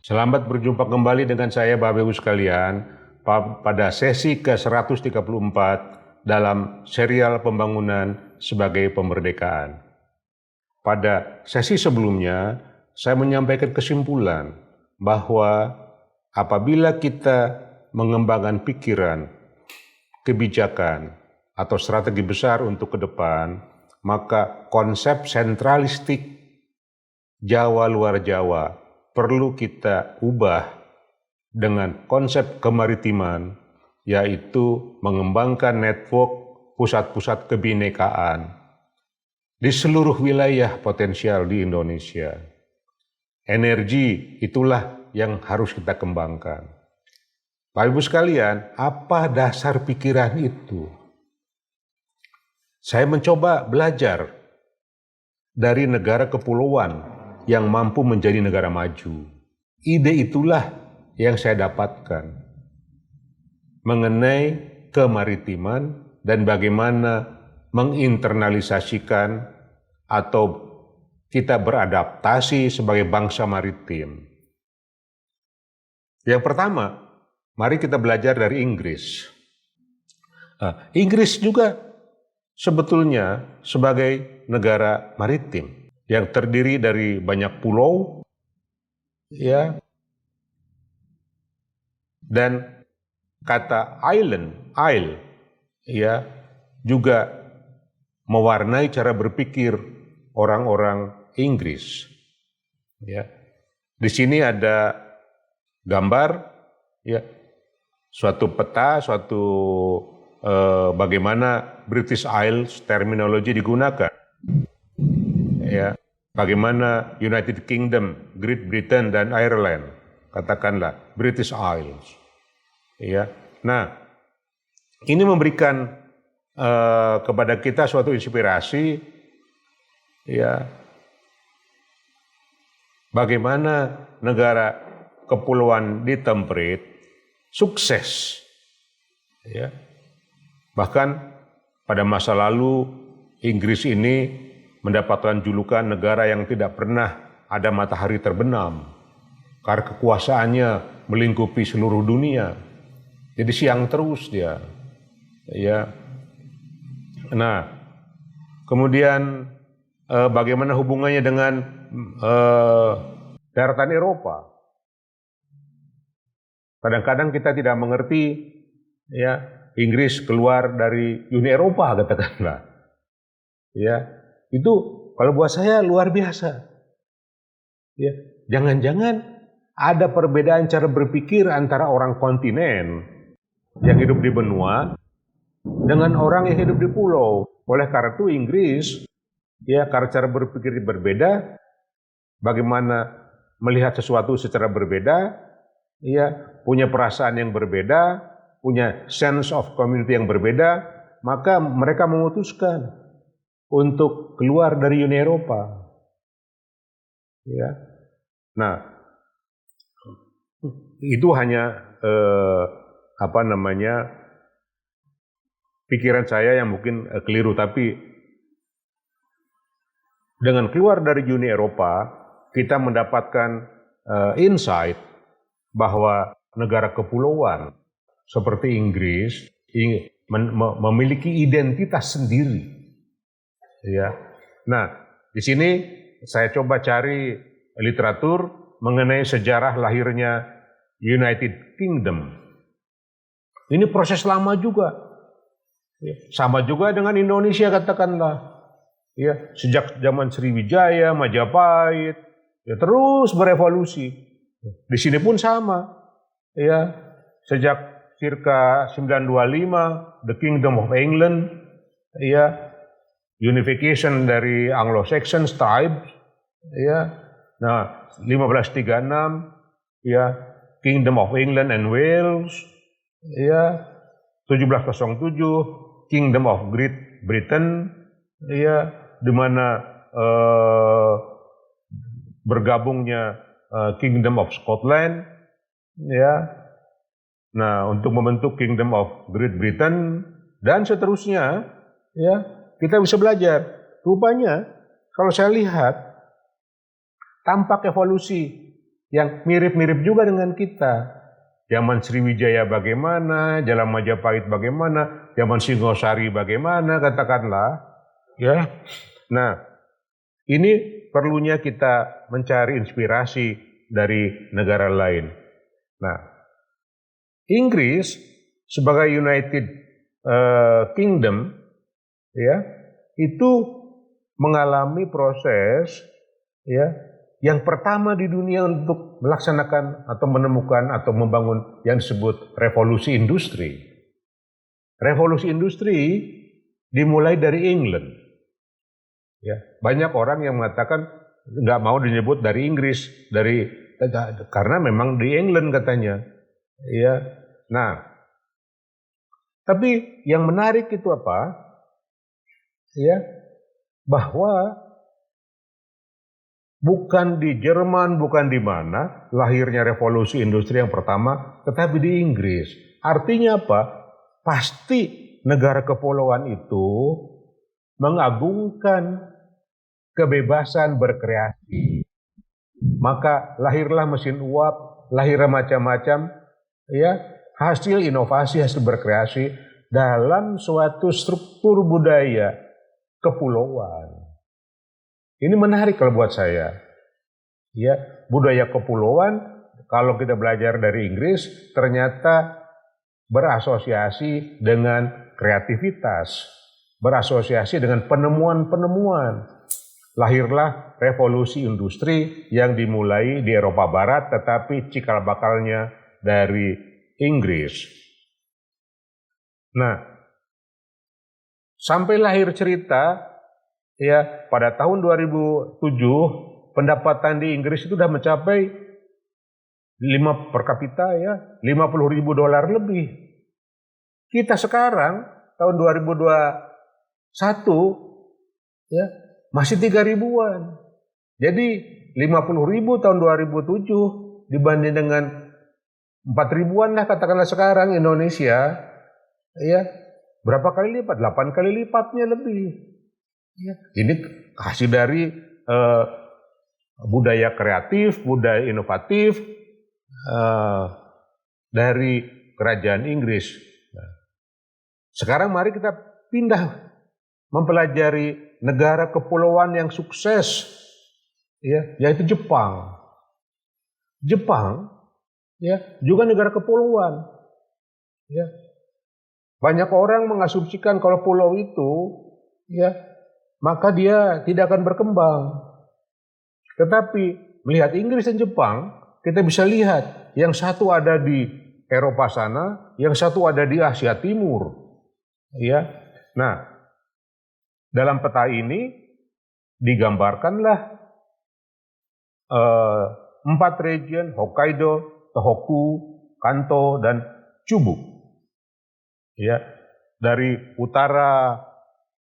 Selamat berjumpa kembali dengan saya Bapak Ibu sekalian pada sesi ke-134 dalam serial pembangunan sebagai pemerdekaan. Pada sesi sebelumnya, saya menyampaikan kesimpulan bahwa apabila kita mengembangkan pikiran, kebijakan, atau strategi besar untuk ke depan, maka konsep sentralistik Jawa luar Jawa perlu kita ubah dengan konsep kemaritiman, yaitu mengembangkan network pusat-pusat kebinekaan di seluruh wilayah potensial di Indonesia. Energi itulah yang harus kita kembangkan. Bapak Ibu sekalian, apa dasar pikiran itu? Saya mencoba belajar dari negara kepulauan yang mampu menjadi negara maju. Ide itulah yang saya dapatkan mengenai kemaritiman dan bagaimana menginternalisasikan atau kita beradaptasi sebagai bangsa maritim. Yang pertama, mari kita belajar dari Inggris. Inggris juga sebetulnya sebagai negara maritim yang terdiri dari banyak pulau, ya, dan kata isle, ya, juga mewarnai cara berpikir orang-orang Inggris. Ya, di sini ada gambar, ya, suatu peta, bagaimana British Isles terminologi digunakan. Ya, bagaimana United Kingdom, Great Britain dan Ireland, katakanlah British Isles. Ya, nah ini memberikan kepada kita suatu inspirasi, ya, bagaimana negara kepulauan di temperate sukses, ya. Bahkan pada masa lalu Inggris ini mendapatkan julukan negara yang tidak pernah ada matahari terbenam karena kekuasaannya melingkupi seluruh dunia. Jadi siang terus dia. Ya. Nah, kemudian bagaimana hubungannya dengan daratan Eropa? Kadang-kadang kita tidak mengerti, ya, Inggris keluar dari Uni Eropa, katakanlah. Ya, itu kalau buat saya luar biasa. Ya, jangan-jangan ada perbedaan cara berpikir antara orang kontinen yang hidup di benua dengan orang yang hidup di pulau. Oleh karena itu Inggris, ya, karena cara berpikir berbeda, bagaimana melihat sesuatu secara berbeda, ya, punya perasaan yang berbeda, punya sense of community yang berbeda, maka mereka memutuskan untuk keluar dari Uni Eropa. Ya. Nah, itu hanya pikiran saya yang mungkin keliru, tapi dengan keluar dari Uni Eropa, kita mendapatkan insight bahwa negara kepulauan seperti Inggris memiliki identitas sendiri. Ya. Nah, di sini saya coba cari literatur mengenai sejarah lahirnya United Kingdom. Ini proses lama juga. Ya, sama juga dengan Indonesia, katakanlah. Ya, sejak zaman Sriwijaya, Majapahit, ya, terus berevolusi. Di sini pun sama. Ya, sejak circa 925, the Kingdom of England, ya, unification dari Anglo-Saxon tribes, ya. Nah, 1536, ya, Kingdom of England and Wales, ya. 1707, Kingdom of Great Britain, ya, di mana bergabungnya Kingdom of Scotland, ya. Nah, untuk membentuk Kingdom of Great Britain dan seterusnya, ya. Kita bisa belajar. Rupanya, kalau saya lihat, tampak evolusi, yang mirip-mirip juga dengan kita. Zaman Sriwijaya bagaimana, zaman Majapahit bagaimana, zaman Singosari bagaimana, katakanlah. Ya, nah ini perlunya kita mencari inspirasi dari negara lain. Nah, Inggris sebagai United Kingdom, ya, itu mengalami proses, ya, yang pertama di dunia untuk melaksanakan atau menemukan atau membangun yang disebut revolusi industri. Revolusi industri dimulai dari England. Ya, banyak orang yang mengatakan nggak mau disebut dari Inggris, karena memang di England katanya. Ya, nah, tapi yang menarik itu apa? Ya, bahwa bukan di Jerman, bukan di mana lahirnya revolusi industri yang pertama, tetapi di Inggris. Artinya apa? Pasti negara kepulauan itu mengagungkan kebebasan berkreasi. Maka lahirlah mesin uap, lahirlah macam-macam, ya, hasil inovasi, hasil berkreasi dalam suatu struktur budaya kepulauan. Ini menarik kalau buat saya. Ya, budaya kepulauan kalau kita belajar dari Inggris ternyata berasosiasi dengan kreativitas, berasosiasi dengan penemuan-penemuan. Lahirlah revolusi industri yang dimulai di Eropa Barat tetapi cikal bakalnya dari Inggris. Nah, sampai lahir cerita, ya, pada tahun 2007 pendapatan di Inggris itu sudah mencapai 5 per kapita, ya, $50.000 lebih. Kita sekarang tahun 2021, ya, masih 3.000-an. Jadi 50.000 tahun 2007 dibanding dengan 4.000-an lah katakanlah sekarang Indonesia, ya, berapa kali lipat? 8 kali lipatnya lebih. Ya, ini hasil dari budaya kreatif, budaya inovatif dari kerajaan Inggris. Nah, sekarang mari kita pindah mempelajari negara kepulauan yang sukses, ya, yaitu Jepang. Jepang, ya, juga negara kepulauan. Ya. Banyak orang mengasumsikan kalau pulau itu, ya, maka dia tidak akan berkembang. Tetapi melihat Inggris dan Jepang, kita bisa lihat yang satu ada di Eropa sana, yang satu ada di Asia Timur. Ya. Nah, dalam peta ini digambarkanlah 4 region, Hokkaido, Tohoku, Kanto, dan Chubu. Ya, dari utara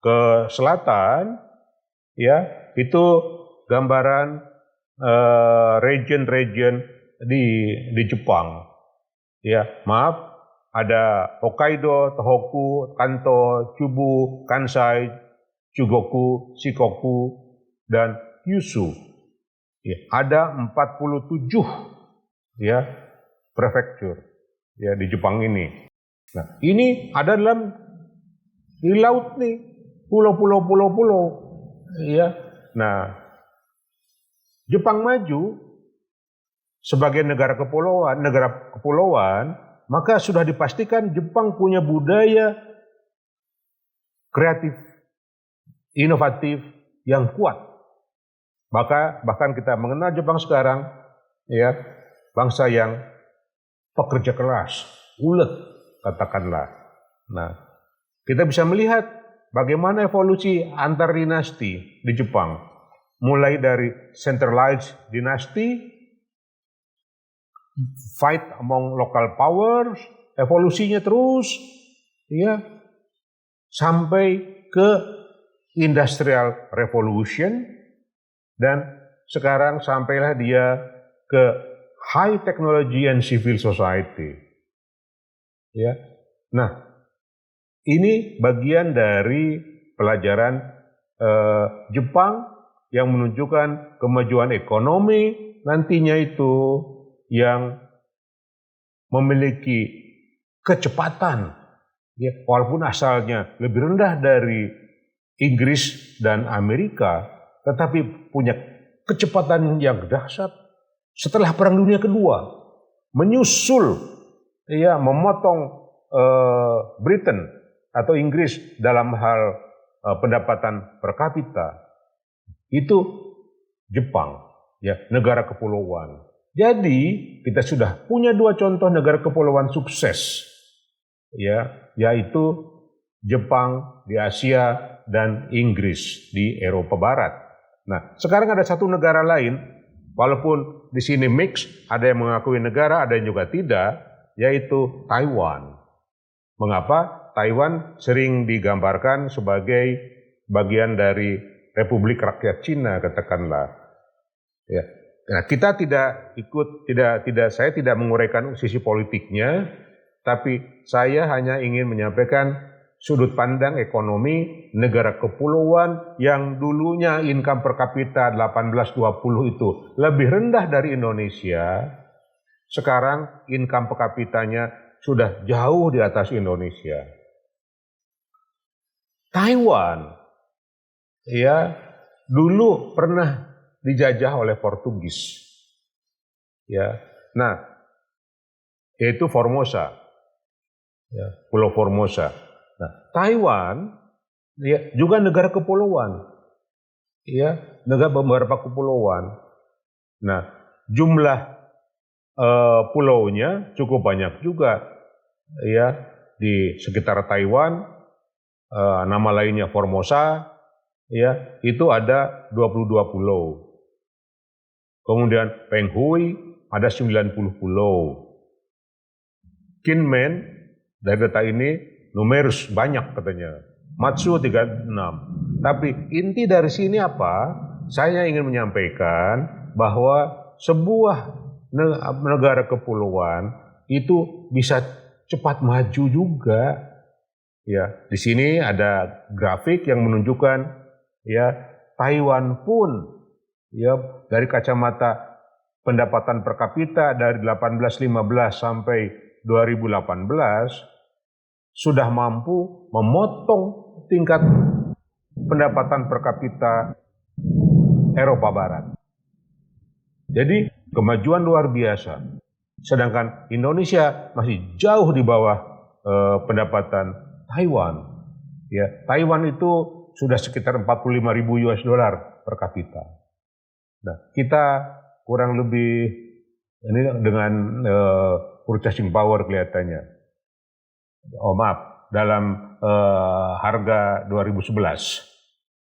ke selatan, ya, itu gambaran region-region di Jepang. Ya, maaf, ada Hokkaido, Tohoku, Kanto, Chubu, Kansai, Chugoku, Shikoku, dan Kyushu. Ya, ada 47, ya, prefektur, ya, di Jepang ini. Nah, ini ada di laut nih, pulau-pulau, ya. Nah, Jepang maju sebagai negara kepulauan, maka sudah dipastikan Jepang punya budaya kreatif, inovatif yang kuat. Bahkan kita mengenal Jepang sekarang, ya, bangsa yang pekerja keras, ulet, katakanlah. Nah, kita bisa melihat bagaimana evolusi antar dinasti di Jepang, mulai dari centralized dynasty, fight among local powers, evolusinya terus, ya, sampai ke industrial revolution, dan sekarang sampailah dia ke high technology and civil society. Ya. Nah, ini bagian dari pelajaran Jepang yang menunjukkan kemajuan ekonomi, nantinya itu yang memiliki kecepatan, ya, walaupun asalnya lebih rendah dari Inggris dan Amerika, tetapi punya kecepatan yang dahsyat setelah Perang Dunia Kedua, menyusul, ya, memotong Britain atau Inggris dalam hal pendapatan per kapita. Itu Jepang, ya, negara kepulauan. Jadi kita sudah punya dua contoh negara kepulauan sukses, ya, yaitu Jepang di Asia dan Inggris di Eropa Barat. Nah, sekarang ada satu negara lain, walaupun di sini mix, ada yang mengakui negara, ada yang juga tidak, yaitu Taiwan. Mengapa? Taiwan sering digambarkan sebagai bagian dari Republik Rakyat Cina, katakanlah. Ya. Nah, kita saya tidak menguraikan sisi politiknya, tapi saya hanya ingin menyampaikan sudut pandang ekonomi negara kepulauan yang dulunya income per kapita 18-20 itu lebih rendah dari Indonesia. Sekarang income per kapitanya sudah jauh di atas Indonesia. Taiwan, ya, dulu pernah dijajah oleh Portugis, ya. Nah, yaitu Formosa, ya, Pulau Formosa. Nah, Taiwan, ya, juga negara kepulauan, ya, negara beberapa kepulauan. Nah, jumlah pulaunya cukup banyak juga, ya, di sekitar Taiwan. Nama lainnya Formosa, ya, itu ada 22 pulau. Kemudian Peng Hui ada 90 pulau. Kinmen dari data ini numerus banyak katanya. Matsu 36. Tapi inti dari sini apa? Saya ingin menyampaikan bahwa sebuah negara kepulauan itu bisa cepat maju juga. Ya, di sini ada grafik yang menunjukkan, ya, Taiwan pun, ya, dari kacamata pendapatan per kapita dari 1815 sampai 2018 sudah mampu memotong tingkat pendapatan per kapita Eropa Barat. Jadi kemajuan luar biasa. Sedangkan Indonesia masih jauh di bawah pendapatan Taiwan. Ya, Taiwan itu sudah sekitar 45.000 US dollar per kapita. Nah, kita kurang lebih ini dengan purchasing power kelihatannya. Oh maaf, dalam harga 2011.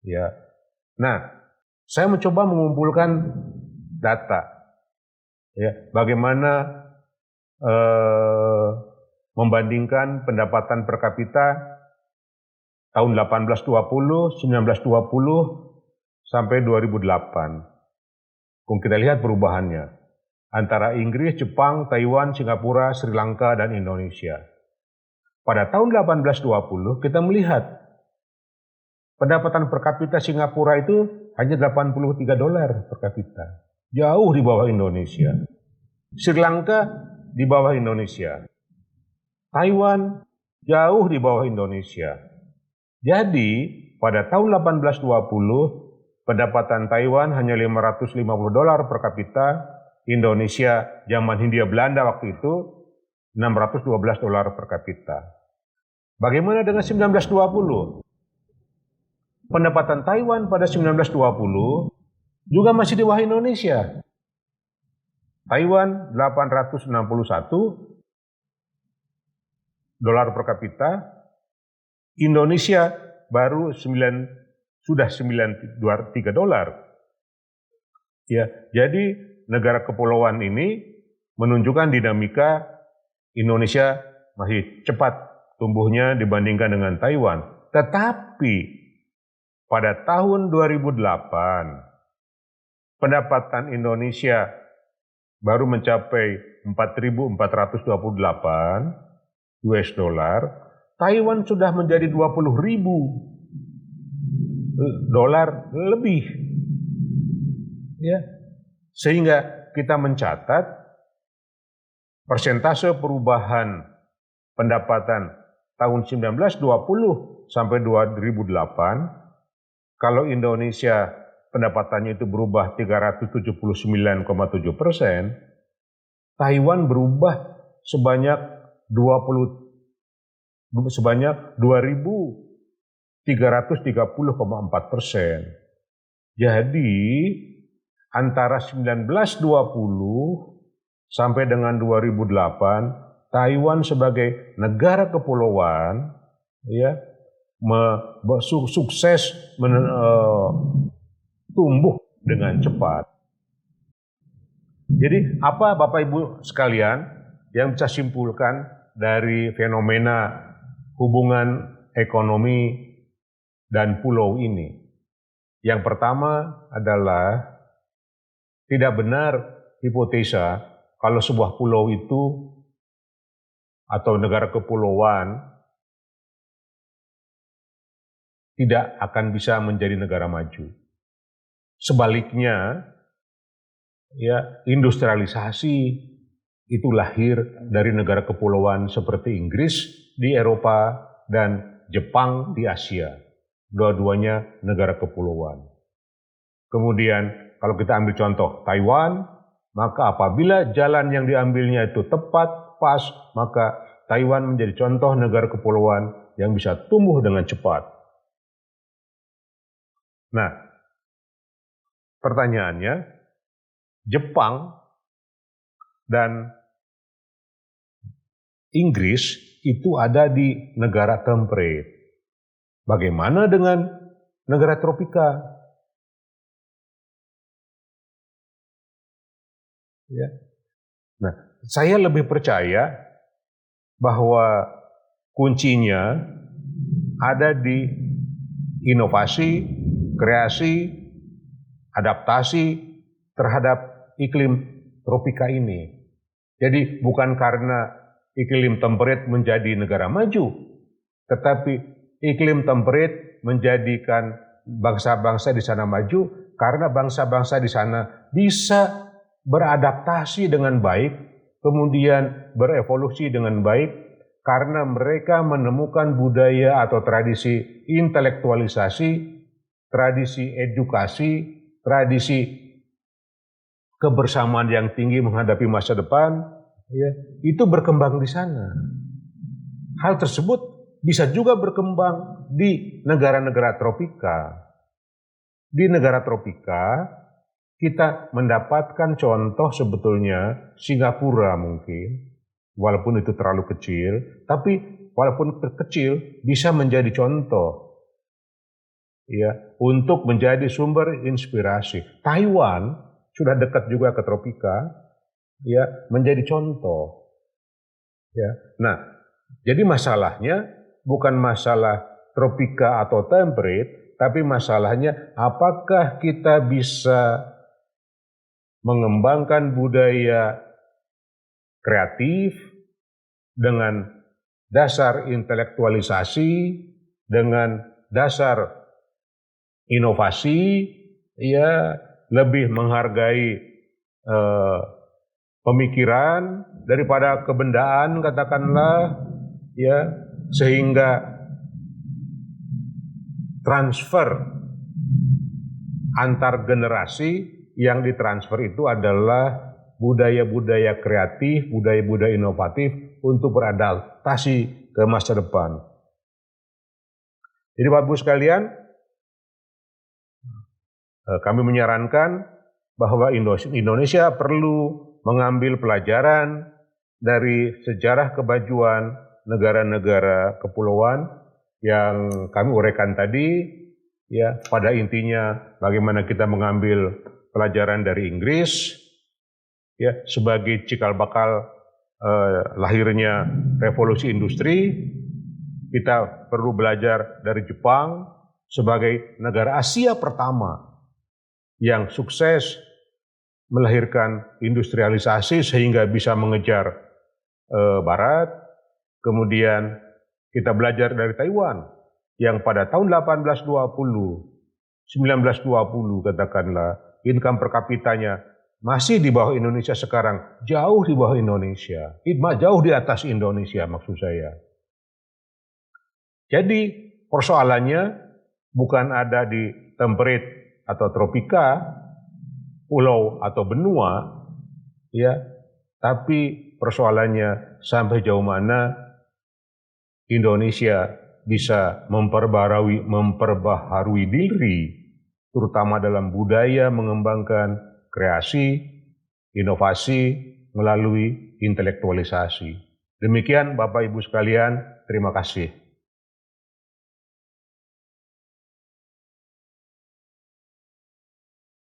Ya. Nah, saya mencoba mengumpulkan data, ya, bagaimana membandingkan pendapatan per kapita tahun 1820, 1920 sampai 2008. Kung kita lihat perubahannya antara Inggris, Jepang, Taiwan, Singapura, Sri Lanka, dan Indonesia. Pada tahun 1820 kita melihat pendapatan per kapita Singapura itu hanya 83 dolar per kapita. Jauh di bawah Indonesia. Sri Lanka di bawah Indonesia. Taiwan jauh di bawah Indonesia. Jadi pada tahun 1820 pendapatan Taiwan hanya 550 dolar per kapita, Indonesia zaman Hindia Belanda waktu itu 612 dolar per kapita. Bagaimana dengan 1920? Pendapatan Taiwan pada 1920 juga masih di bawah Indonesia. Taiwan 861 dolar per kapita, Indonesia baru sudah 93 dolar. Ya, jadi negara kepulauan ini menunjukkan dinamika Indonesia masih cepat tumbuhnya dibandingkan dengan Taiwan. Tetapi pada tahun 2008 pendapatan Indonesia baru mencapai 4.428 US dollar, Taiwan sudah menjadi 20.000 dolar lebih. Ya. Sehingga kita mencatat persentase perubahan pendapatan tahun 1920 sampai 2008, kalau Indonesia pendapatannya itu berubah 379,7%, Taiwan berubah sebanyak 2.330,4%. Jadi antara 1920 sampai dengan 2008, Taiwan sebagai negara kepulauan ya sukses tumbuh dengan cepat. Jadi apa Bapak Ibu sekalian yang bisa simpulkan dari fenomena hubungan ekonomi dan pulau ini? Yang pertama adalah tidak benar hipotesa kalau sebuah pulau itu atau negara kepulauan tidak akan bisa menjadi negara maju. Sebaliknya, ya, industrialisasi itu lahir dari negara kepulauan seperti Inggris di Eropa dan Jepang di Asia. Dua-duanya negara kepulauan. Kemudian kalau kita ambil contoh Taiwan, maka apabila jalan yang diambilnya itu tepat, pas, maka Taiwan menjadi contoh negara kepulauan yang bisa tumbuh dengan cepat. Nah, pertanyaannya, Jepang dan Inggris itu ada di negara temperate. Bagaimana dengan negara tropika? Ya. Nah, saya lebih percaya bahwa kuncinya ada di inovasi, kreasi, adaptasi terhadap iklim tropika ini. Jadi bukan karena iklim temperate menjadi negara maju, tetapi iklim temperate menjadikan bangsa-bangsa di sana maju karena bangsa-bangsa di sana bisa beradaptasi dengan baik, kemudian berevolusi dengan baik karena mereka menemukan budaya atau tradisi intelektualisasi, tradisi edukasi, tradisi kebersamaan yang tinggi menghadapi masa depan, ya, itu berkembang di sana. Hal tersebut bisa juga berkembang di negara-negara tropika. Di negara tropika, kita mendapatkan contoh sebetulnya Singapura mungkin, walaupun itu terlalu kecil, tapi walaupun kecil bisa menjadi contoh, ya, untuk menjadi sumber inspirasi. Taiwan sudah dekat juga ke tropika, ya, menjadi contoh. Ya. Nah, jadi masalahnya bukan masalah tropika atau temperate, tapi masalahnya apakah kita bisa mengembangkan budaya kreatif dengan dasar intelektualisasi, dengan dasar inovasi, ya, lebih menghargai pemikiran daripada kebendaan, katakanlah, ya, sehingga transfer antar generasi yang ditransfer itu adalah budaya-budaya kreatif, budaya-budaya inovatif untuk beradaptasi ke masa depan. Jadi Bapak Ibu sekalian, kami menyarankan bahwa Indonesia perlu mengambil pelajaran dari sejarah kemajuan negara-negara kepulauan yang kami uraikan tadi, ya, pada intinya bagaimana kita mengambil pelajaran dari Inggris, ya, sebagai cikal bakal lahirnya revolusi industri. Kita perlu belajar dari Jepang sebagai negara Asia pertama yang sukses melahirkan industrialisasi sehingga bisa mengejar Barat. Kemudian kita belajar dari Taiwan yang pada tahun 1920 katakanlah, income per kapitanya masih di bawah Indonesia sekarang, jauh di bawah Indonesia, jauh di atas Indonesia maksud saya. Jadi persoalannya bukan ada di temperate atau tropika, pulau atau benua, ya, tapi persoalannya sampai jauh mana Indonesia bisa memperbaharui diri, terutama dalam budaya mengembangkan kreasi, inovasi melalui intelektualisasi. Demikian Bapak Ibu sekalian, terima kasih.